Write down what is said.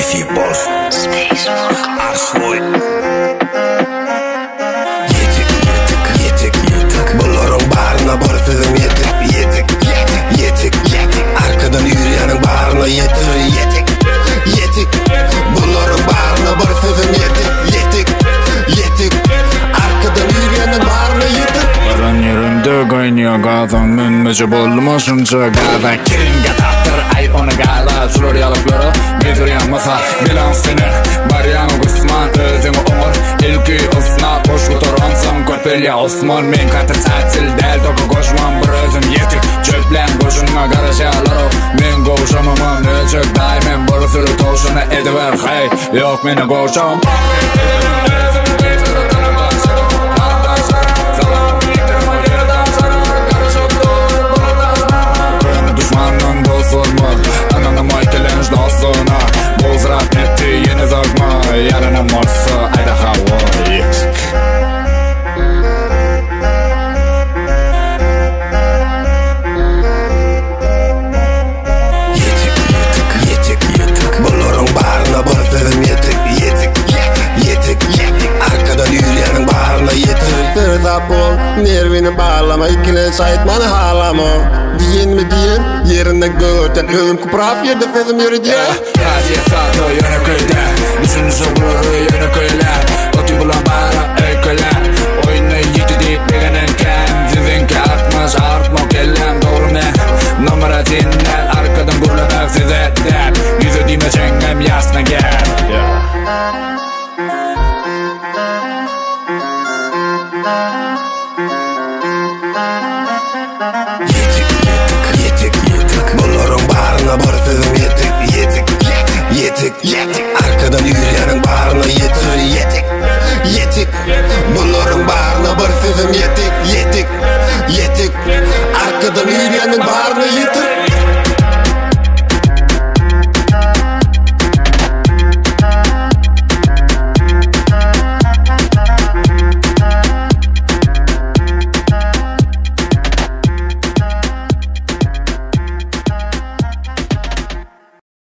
Efi Boz Spacewalk Arsoy Yetik Bunların bağrına bar sözüm yetik Arkadan yürüyenin bağrına yetik Bunların bağrına bar sözüm yetik Arkadan yürüyenin bağrına yetik Baran yerimde kaynıyor gazan Minmece bolma şunca gaza Kirin gatattır ay onu gala Şurur yalıkları getir yanmasa Bilan seni Baryan Osman özünü umur İlki osna boş oturansan Köpelya Osman men katır tatil Del toku koşman bir özüm yetik Çöplen koşunma karışaları Men koşamamam necek daimen Boru sürü toşunu ediver hey Yok meni koşam Düşmanın bozulma Ananı maykelenç dostuna Bozrat netti yeni zagma Yarınım olsa ayda hava yetik Bunların bağrına bar sözüm yetik Arkadan yürüyenin bağrına yetik Fırsat bol nervini bağlama İkile saytmanı halama Diyen mi diyen yerinden göğürten Ölüm kupraf yerde sözüm yürü diye Hadiye saatı yöne köyde Düşünü soğuru yöne köyler Oti bulan bağıra öyküler Oyunu yedi deyip beğenenken Sizinki artmaz artmak ellen doğru ne Numara dinler arkadan gurlamak size der Yüzü dime çengem yasna gel Yetik Bunların bağrına bar sözüm yetik Arkadan yürüyenin bağrına yetik Bunların bağrına bar sözüm yetik Arkadan yürüyenin bağrına yetik